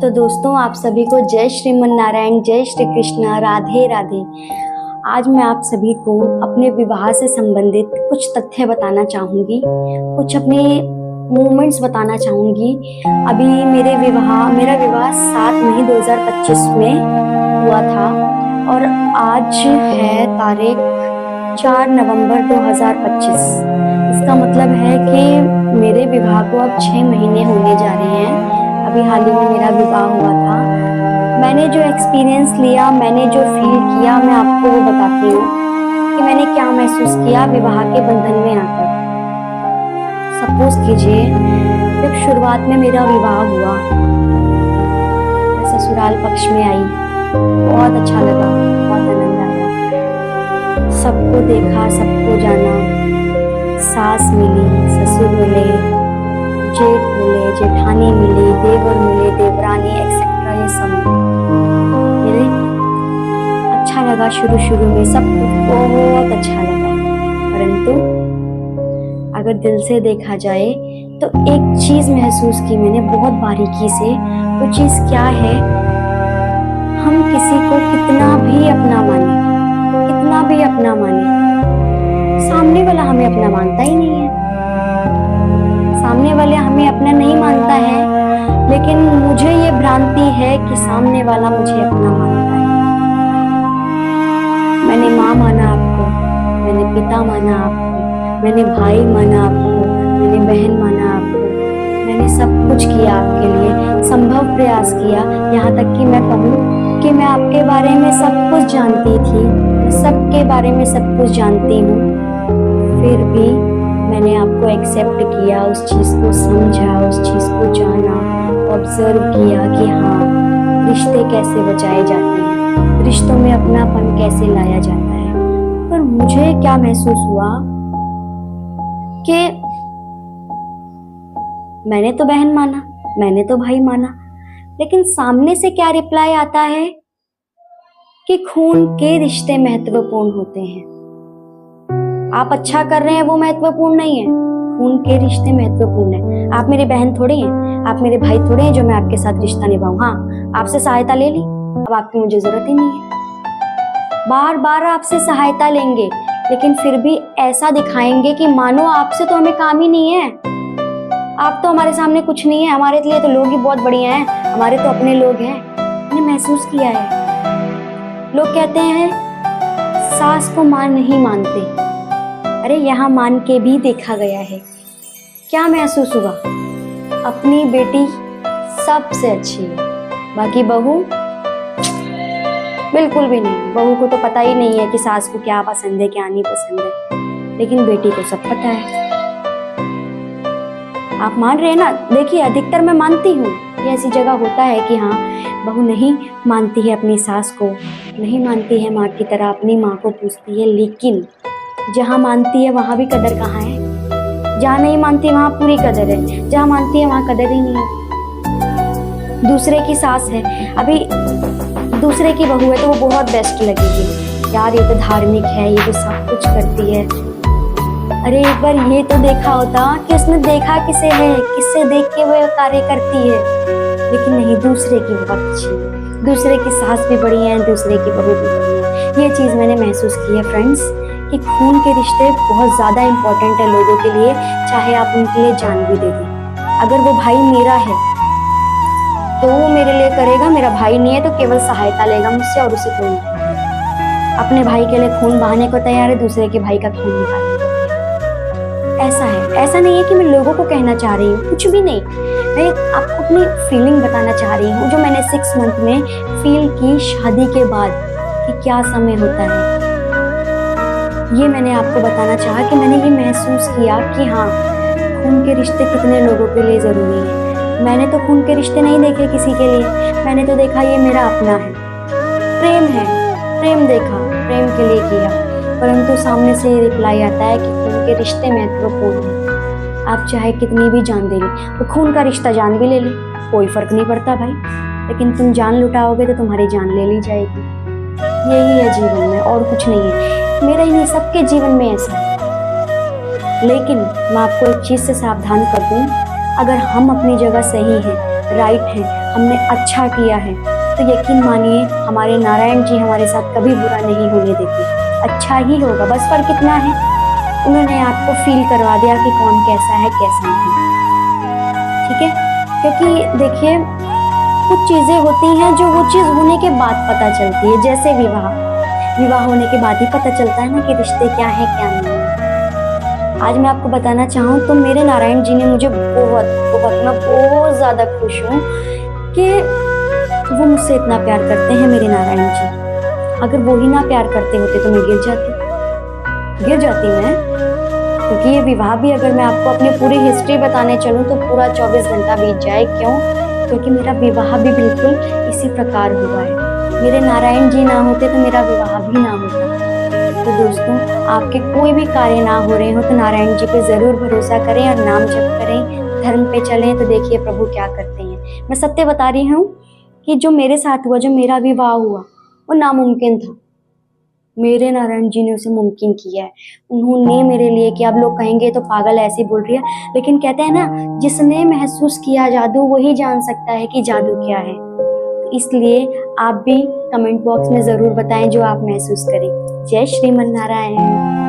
तो दोस्तों, आप सभी को जय श्रीमन नारायण, जय श्री कृष्णा, राधे राधे। आज मैं आप सभी को अपने विवाह से संबंधित कुछ तथ्य बताना चाहूँगी, कुछ अपने मोमेंट्स बताना चाहूँगी। अभी मेरा विवाह 7 मई 2025 में हुआ था और आज है तारीख 4 नवंबर 2025। इसका मतलब है कि मेरे विवाह को अब 6 महीने होने जा रहे हैं। अभी हाल ही में मेरा विवाह हुआ था। मैंने जो एक्सपीरियंस लिया, मैंने जो फील किया, मैं आपको वो बताती हूँ कि मैंने क्या महसूस किया विवाह के बंधन में आकर। सपोज कीजिए, जब शुरुआत में मेरा विवाह हुआ, मैं ससुराल पक्ष में आई, बहुत अच्छा लगा, बहुत आनंद आया। सबको देखा, सबको जाना, सास मिली, ससुर मिले, जेठ मिले, जेठानी मिली, देवर मिले, देवरानी एक्सेट्रा, ये सब मिले। अच्छा लगा, शुरू में सब कुछ बहुत अच्छा लगा। परंतु अगर दिल से देखा जाए तो एक चीज महसूस की मैंने बहुत बारीकी से। वो चीज क्या है? हम किसी को कितना भी अपना माने, सामने वाला हमें अपना मानता ही नहीं है। सामने वाले हमें अपना नहीं मानता है, लेकिन मुझे ये भ्रांति है कि सामने वाला मुझे अपना मानता है। मैंने माँ माना आपको, मैंने पिता माना आपको, मैंने भाई माना आपको, मैंने बहन माना आपको, मैंने सब कुछ किया आपके लिए, संभव प्रयास किया। यहाँ तक कि मैं कहूँ कि मैं आपके बारे में सब कुछ जानती थी, सबके बारे में सब कुछ जानती हूँ। फिर भी मैंने आपको एक्सेप्ट किया, उस चीज़ को समझा, उस चीज़ को जाना, ऑब्जर्व किया कि हाँ, रिश्ते कैसे बचाए जाते हैं, रिश्तों में अपनापन कैसे लाया जाता है। पर मुझे क्या महसूस हुआ कि मैंने तो बहन माना, मैंने तो भाई माना, लेकिन सामने से क्या रिप्लाई आता है कि खून के रिश्ते महत्वपूर्ण होते हैं। आप अच्छा कर रहे हैं वो महत्वपूर्ण नहीं है, खून के रिश्ते महत्वपूर्ण है। आप मेरी बहन थोड़ी हैं, आप मेरे भाई थोड़े हैं जो मैं आपके साथ रिश्ता निभाऊं। हाँ, आपसे सहायता ले ली, अब आपकी मुझे जरूरत ही नहीं है। बार बार आपसे सहायता लेंगे, लेकिन फिर भी ऐसा दिखाएंगे कि मानो आपसे तो हमें काम ही नहीं है, आप तो हमारे सामने कुछ नहीं है, हमारे लिए तो लोग ही बहुत बढ़िया हैं, हमारे तो अपने लोग हैं। मैंने महसूस किया है। लोग कहते हैं सास को मां नहीं मानते। अरे यहाँ मान के भी देखा गया है। क्या महसूस हुआ? अपनी बेटी सबसे अच्छी है, बाकी बहू बिल्कुल भी नहीं। बहू को तो पता ही नहीं है कि सास को क्या पसंद है, क्या नहीं पसंद है, लेकिन बेटी को सब पता है। आप मान रहे हैं ना? देखिए, अधिकतर मैं मानती हूँ, ये ऐसी जगह होता है कि हाँ, बहू नहीं मानती है अपनी सास को, नहीं मानती है माँ की तरह, अपनी माँ को पूछती है। लेकिन जहाँ मानती है वहाँ भी कदर कहाँ है? जहाँ नहीं मानती वहाँ पूरी कदर है, जहाँ मानती है वहाँ कदर ही नहीं है। दूसरे की सास है, अभी दूसरे की बहू है तो वो बहुत बेस्ट लगेगी, यार ये तो धार्मिक है, ये तो सब कुछ करती है। अरे एक बार ये तो देखा होता कि उसने देखा किसे है, किससे देख के वो कार्य करती है। लेकिन नहीं, दूसरे की बहुत अच्छी है, दूसरे की सास भी बड़ी है, दूसरे की बहू भी बड़ी है। ये चीज़ मैंने महसूस की है फ्रेंड्स, कि खून के रिश्ते बहुत ज़्यादा इम्पोर्टेंट है लोगों के लिए, चाहे आप उनके लिए जान भी दे दें। अगर वो भाई मेरा है तो वो मेरे लिए करेगा, मेरा भाई नहीं है तो केवल सहायता लेगा मुझसे और उसे कोई नहीं। अपने भाई के लिए खून बहाने को तैयार है, दूसरे के भाई का खून निकालने को तैयार। ऐसा है, ऐसा नहीं है कि मैं लोगों को कहना चाह रही हूँ, कुछ भी नहीं। मैं आपको अपनी फीलिंग बताना चाह रही हूँ, जो मैंने 6 मंथ में फील की शादी के बाद, कि क्या समय होता है। ये मैंने आपको बताना चाहा कि मैंने ये महसूस किया कि हाँ, खून के रिश्ते कितने लोगों के लिए ज़रूरी हैं। मैंने तो खून के रिश्ते नहीं देखे किसी के लिए, मैंने तो देखा ये मेरा अपना है, प्रेम है, प्रेम देखा, प्रेम के लिए किया। परंतु सामने से ये रिप्लाई आता है कि खून के रिश्ते महत्वपूर्ण हैं। आप चाहे कितनी भी जान दे लें, तो खून का रिश्ता जान भी ले लें, कोई फ़र्क नहीं पड़ता भाई, लेकिन तुम जान लुटाओगे तो तुम्हारी जान ले ली जाएगी। यही है जीवन में, और कुछ नहीं है। मेरा ही नहीं, सबके जीवन में ऐसा है। लेकिन मैं आपको एक चीज़ से सावधान कर दूं, अगर हम अपनी जगह सही हैं, राइट हैं, हमने अच्छा किया है, तो यकीन मानिए हमारे नारायण जी हमारे साथ कभी बुरा नहीं होने देते, अच्छा ही होगा। बस फर्क इतना है, उन्होंने आपको फील करवा दिया कि कौन कैसा है कैसा नहीं, ठीक है। क्योंकि देखिए कुछ चीजें होती हैं जो वो चीज होने के बाद पता चलती है, जैसे विवाह होने के बाद ही पता चलता है ना कि रिश्ते क्या है क्या नहीं है। आज मैं आपको बताना चाहूँ तो मेरे नारायण जी ने मुझे बहुत बहुत, मैं बहुत ज्यादा खुश हूँ कि वो मुझसे इतना प्यार करते हैं मेरे नारायण जी। अगर वो ही ना प्यार करते होते तो मैं गिर जाती मैं, क्योंकि ये विवाह भी अगर मैं आपको अपनी पूरी हिस्ट्री बताने चलूँ तो पूरा 24 घंटा बीत जाए। क्यों? क्योंकि मेरा विवाह भी बिल्कुल इसी प्रकार हुआ है। मेरे नारायण जी ना होते तो मेरा विवाह भी ना होता। तो दोस्तों, आपके कोई भी कार्य ना हो रहे हो तो नारायण जी पे जरूर भरोसा करें और नाम जप करें, धर्म पे चलें, तो देखिए प्रभु क्या करते हैं। मैं सत्य बता रही हूँ कि जो मेरे साथ हुआ, जो मेरा विवाह हुआ, वो नामुमकिन था। मेरे नारायण जी ने उसे मुमकिन किया है। उन्होंने मेरे लिए किया। अब लोग कहेंगे तो पागल ऐसी बोल रही है, लेकिन कहते हैं ना, जिसने महसूस किया जादू वही जान सकता है कि जादू क्या है। तो इसलिए आप भी कमेंट बॉक्स में जरूर बताएं जो आप महसूस करें। जय श्रीमन नारायण।